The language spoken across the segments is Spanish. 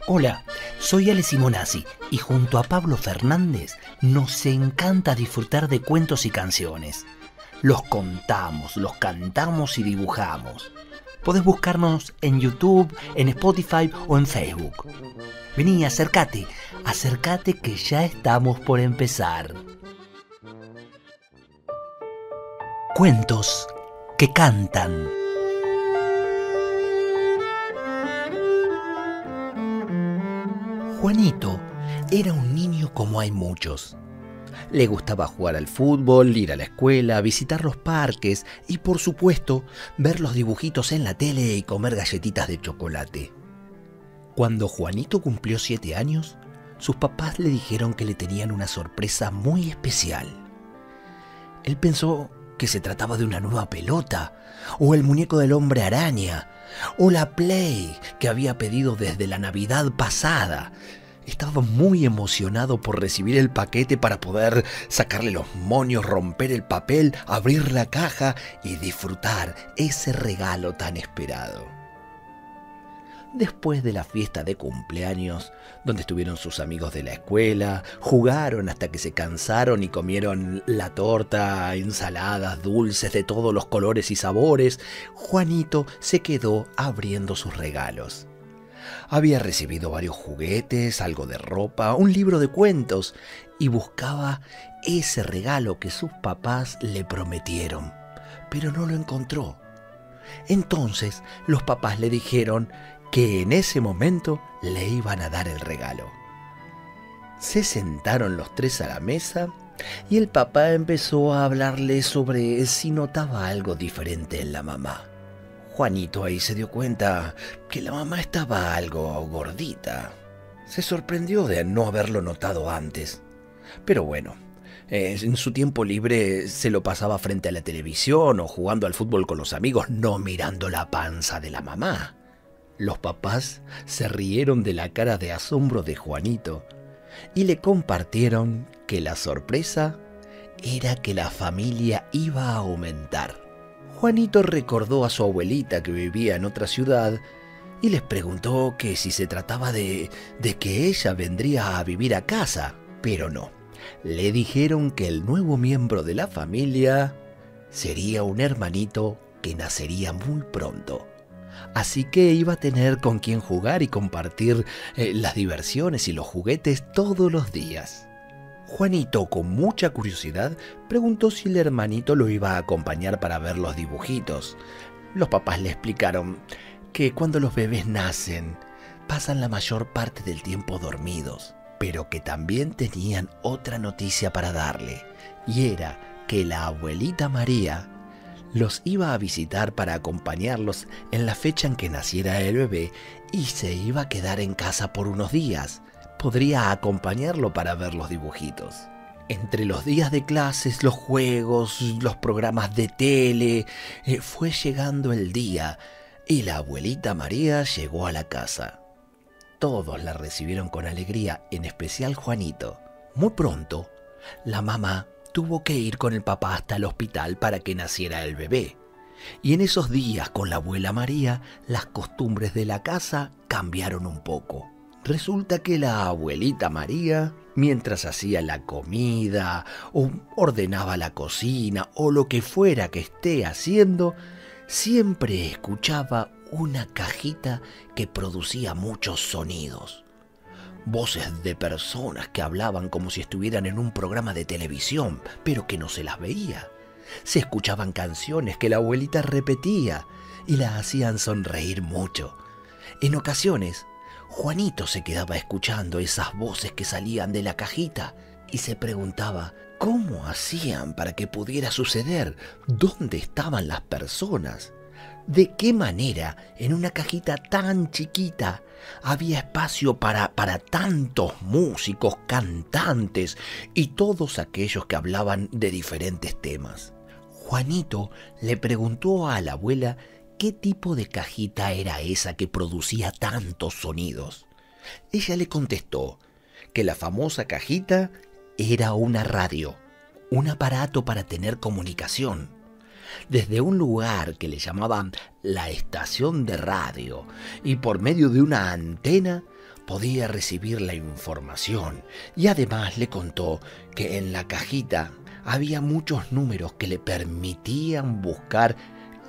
Hola, soy Ale Simonazzi y junto a Pablo Fernández nos encanta disfrutar de cuentos y canciones. Los contamos, los cantamos y dibujamos. Podés buscarnos en YouTube, en Spotify o en Facebook. Vení, acércate que ya estamos por empezar. Cuentos que cantan. Juanito era un niño como hay muchos. Le gustaba jugar al fútbol, ir a la escuela, visitar los parques y, por supuesto, ver los dibujitos en la tele y comer galletitas de chocolate. Cuando Juanito cumplió 7 años, sus papás le dijeron que le tenían una sorpresa muy especial. Él pensó que se trataba de una nueva pelota, o el muñeco del hombre araña, o la Play que había pedido desde la Navidad pasada. Estaba muy emocionado por recibir el paquete para poder sacarle los moños, romper el papel, abrir la caja y disfrutar ese regalo tan esperado. Después de la fiesta de cumpleaños, donde estuvieron sus amigos de la escuela, jugaron hasta que se cansaron y comieron la torta, ensaladas, dulces de todos los colores y sabores, Juanito se quedó abriendo sus regalos. Había recibido varios juguetes, algo de ropa, un libro de cuentos y buscaba ese regalo que sus papás le prometieron, pero no lo encontró. Entonces los papás le dijeron que en ese momento le iban a dar el regalo. Se sentaron los tres a la mesa y el papá empezó a hablarle sobre si notaba algo diferente en la mamá. Juanito ahí se dio cuenta que la mamá estaba algo gordita. Se sorprendió de no haberlo notado antes. Pero bueno, en su tiempo libre se lo pasaba frente a la televisión o jugando al fútbol con los amigos, no mirando la panza de la mamá. Los papás se rieron de la cara de asombro de Juanito y le compartieron que la sorpresa era que la familia iba a aumentar. Juanito recordó a su abuelita que vivía en otra ciudad y les preguntó que si se trataba de que ella vendría a vivir a casa, pero no. Le dijeron que el nuevo miembro de la familia sería un hermanito que nacería muy pronto. Así que iba a tener con quien jugar y compartir las diversiones y los juguetes todos los días. Juanito, con mucha curiosidad, preguntó si el hermanito lo iba a acompañar para ver los dibujitos. Los papás le explicaron que cuando los bebés nacen, pasan la mayor parte del tiempo dormidos, pero que también tenían otra noticia para darle, y era que la abuelita María los iba a visitar para acompañarlos en la fecha en que naciera el bebé y se iba a quedar en casa por unos días. Podría acompañarlo para ver los dibujitos. Entre los días de clases, los juegos, los programas de tele, fue llegando el día y la abuelita María llegó a la casa. Todos la recibieron con alegría, en especial Juanito. Muy pronto, la mamá tuvo que ir con el papá hasta el hospital para que naciera el bebé. Y en esos días con la abuela María, las costumbres de la casa cambiaron un poco. Resulta que la abuelita María, mientras hacía la comida, o ordenaba la cocina, o lo que fuera que esté haciendo, siempre escuchaba una cajita que producía muchos sonidos. Voces de personas que hablaban como si estuvieran en un programa de televisión, pero que no se las veía. Se escuchaban canciones que la abuelita repetía y la hacían sonreír mucho. En ocasiones, Juanito se quedaba escuchando esas voces que salían de la cajita y se preguntaba cómo hacían para que pudiera suceder, dónde estaban las personas, de qué manera en una cajita tan chiquita había espacio para tantos músicos, cantantes y todos aquellos que hablaban de diferentes temas. Juanito le preguntó a la abuela qué tipo de cajita era esa que producía tantos sonidos. Ella le contestó que la famosa cajita era una radio, un aparato para tener comunicación. Desde un lugar que le llamaban la estación de radio y por medio de una antena podía recibir la información y además le contó que en la cajita había muchos números que le permitían buscar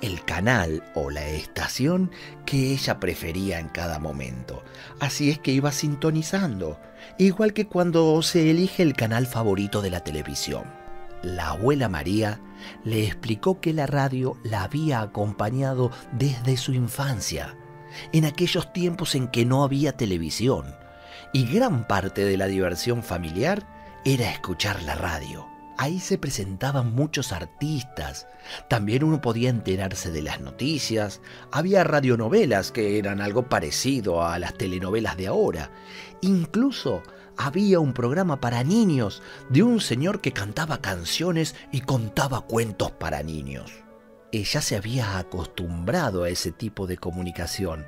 el canal o la estación que ella prefería en cada momento. Así es que iba sintonizando, igual que cuando se elige el canal favorito de la televisión. La abuela María le explicó que la radio la había acompañado desde su infancia, en aquellos tiempos en que no había televisión, y gran parte de la diversión familiar era escuchar la radio. Ahí se presentaban muchos artistas, también uno podía enterarse de las noticias, había radionovelas que eran algo parecido a las telenovelas de ahora, incluso había un programa para niños de un señor que cantaba canciones y contaba cuentos para niños. Ella se había acostumbrado a ese tipo de comunicación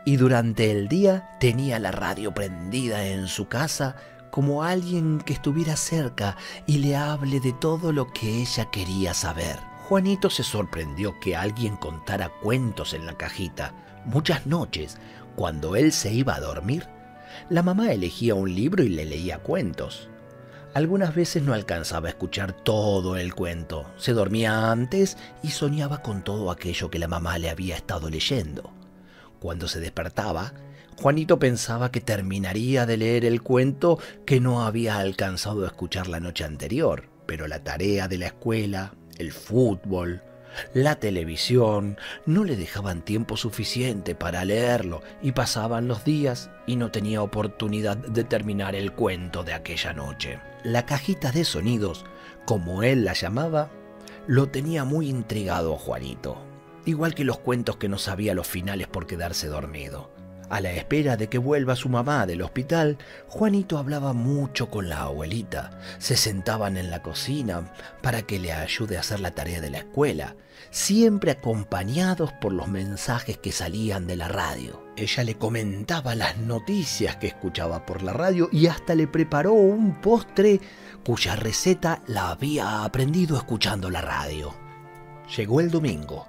y durante el día tenía la radio prendida en su casa como alguien que estuviera cerca y le hable de todo lo que ella quería saber. Juanito se sorprendió que alguien contara cuentos en la cajita. Muchas noches, cuando él se iba a dormir, la mamá elegía un libro y le leía cuentos. Algunas veces no alcanzaba a escuchar todo el cuento, se dormía antes y soñaba con todo aquello que la mamá le había estado leyendo. Cuando se despertaba, Juanito pensaba que terminaría de leer el cuento que no había alcanzado a escuchar la noche anterior, pero la tarea de la escuela, el fútbol, la televisión no le dejaban tiempo suficiente para leerlo y pasaban los días y no tenía oportunidad de terminar el cuento de aquella noche. La cajita de sonidos, como él la llamaba, lo tenía muy intrigado a Juanito, igual que los cuentos que no sabía los finales por quedarse dormido. A la espera de que vuelva su mamá del hospital, Juanito hablaba mucho con la abuelita. Se sentaban en la cocina para que le ayude a hacer la tarea de la escuela, siempre acompañados por los mensajes que salían de la radio. Ella le comentaba las noticias que escuchaba por la radio y hasta le preparó un postre cuya receta la había aprendido escuchando la radio. Llegó el domingo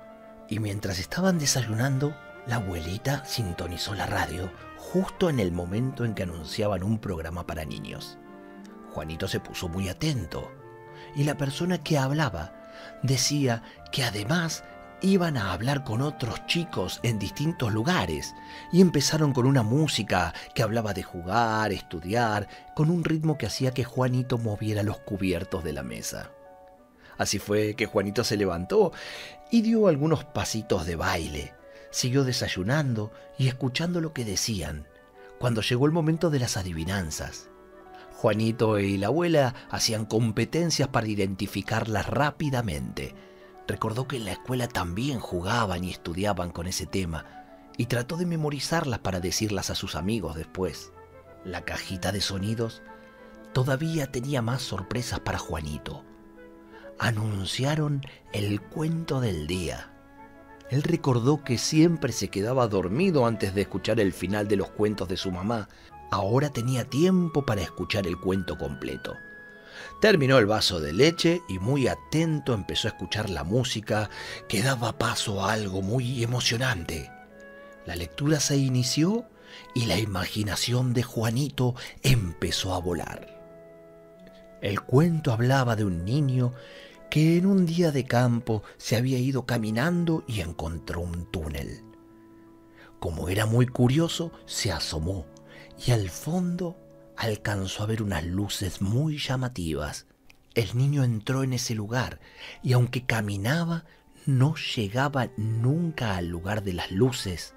y mientras estaban desayunando, la abuelita sintonizó la radio justo en el momento en que anunciaban un programa para niños. Juanito se puso muy atento y la persona que hablaba decía que además iban a hablar con otros chicos en distintos lugares y empezaron con una música que hablaba de jugar, estudiar, con un ritmo que hacía que Juanito moviera los cubiertos de la mesa. Así fue que Juanito se levantó y dio algunos pasitos de baile. Siguió desayunando y escuchando lo que decían, cuando llegó el momento de las adivinanzas. Juanito y la abuela hacían competencias para identificarlas rápidamente. Recordó que en la escuela también jugaban y estudiaban con ese tema, y trató de memorizarlas para decirlas a sus amigos después. La cajita de sonidos todavía tenía más sorpresas para Juanito. Anunciaron el cuento del día. Él recordó que siempre se quedaba dormido antes de escuchar el final de los cuentos de su mamá. Ahora tenía tiempo para escuchar el cuento completo. Terminó el vaso de leche y muy atento empezó a escuchar la música que daba paso a algo muy emocionante. La lectura se inició y la imaginación de Juanito empezó a volar. El cuento hablaba de un niño que en un día de campo se había ido caminando y encontró un túnel. Como era muy curioso, se asomó y al fondo alcanzó a ver unas luces muy llamativas. El niño entró en ese lugar y aunque caminaba, no llegaba nunca al lugar de las luces,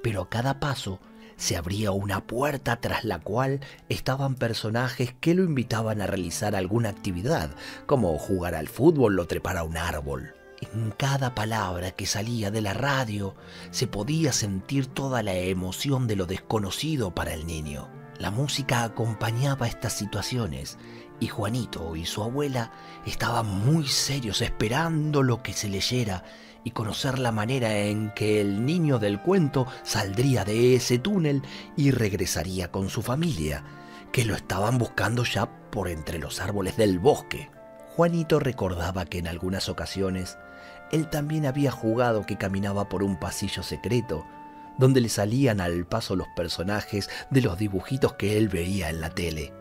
pero a cada paso se abría una puerta tras la cual estaban personajes que lo invitaban a realizar alguna actividad, como jugar al fútbol o trepar a un árbol. En cada palabra que salía de la radio se podía sentir toda la emoción de lo desconocido para el niño. La música acompañaba estas situaciones y Juanito y su abuela estaban muy serios esperando lo que se leyera y conocer la manera en que el niño del cuento saldría de ese túnel y regresaría con su familia, que lo estaban buscando ya por entre los árboles del bosque. Juanito recordaba que en algunas ocasiones él también había jugado que caminaba por un pasillo secreto, donde le salían al paso los personajes de los dibujitos que él veía en la tele.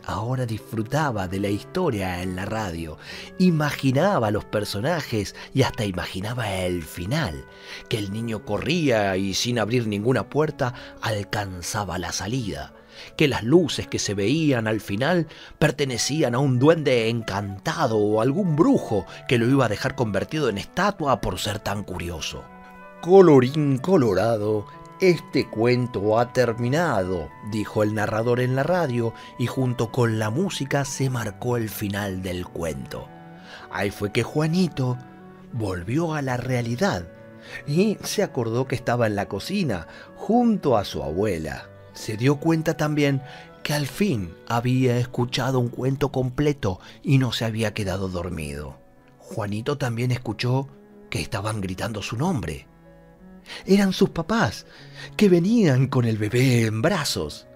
Ahora disfrutaba de la historia en la radio, imaginaba los personajes y hasta imaginaba el final, que el niño corría y sin abrir ninguna puerta alcanzaba la salida, que las luces que se veían al final pertenecían a un duende encantado o algún brujo que lo iba a dejar convertido en estatua por ser tan curioso. Colorín colorado, este cuento ha terminado, dijo el narrador en la radio, y junto con la música se marcó el final del cuento. Ahí fue que Juanito volvió a la realidad y se acordó que estaba en la cocina junto a su abuela. Se dio cuenta también que al fin había escuchado un cuento completo y no se había quedado dormido. Juanito también escuchó que estaban gritando su nombre. Eran sus papás, que venían con el bebé en brazos.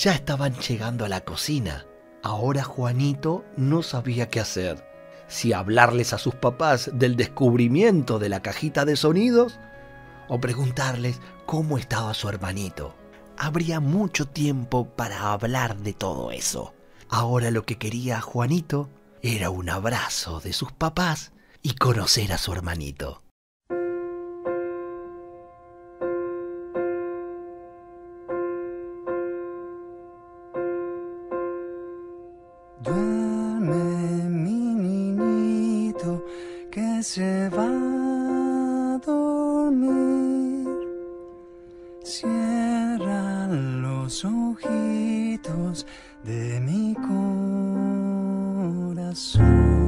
Ya estaban llegando a la cocina. Ahora Juanito no sabía qué hacer. Si hablarles a sus papás del descubrimiento de la cajita de sonidos o preguntarles cómo estaba su hermanito. Habría mucho tiempo para hablar de todo eso. Ahora lo que quería Juanito era un abrazo de sus papás y conocer a su hermanito. Duerme mi niñito que se va a dormir. Cierra los ojitos de mi corazón.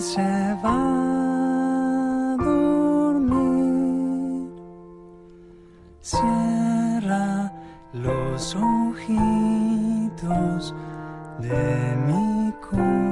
Se va a dormir. Cierra los ojitos de mi corazón.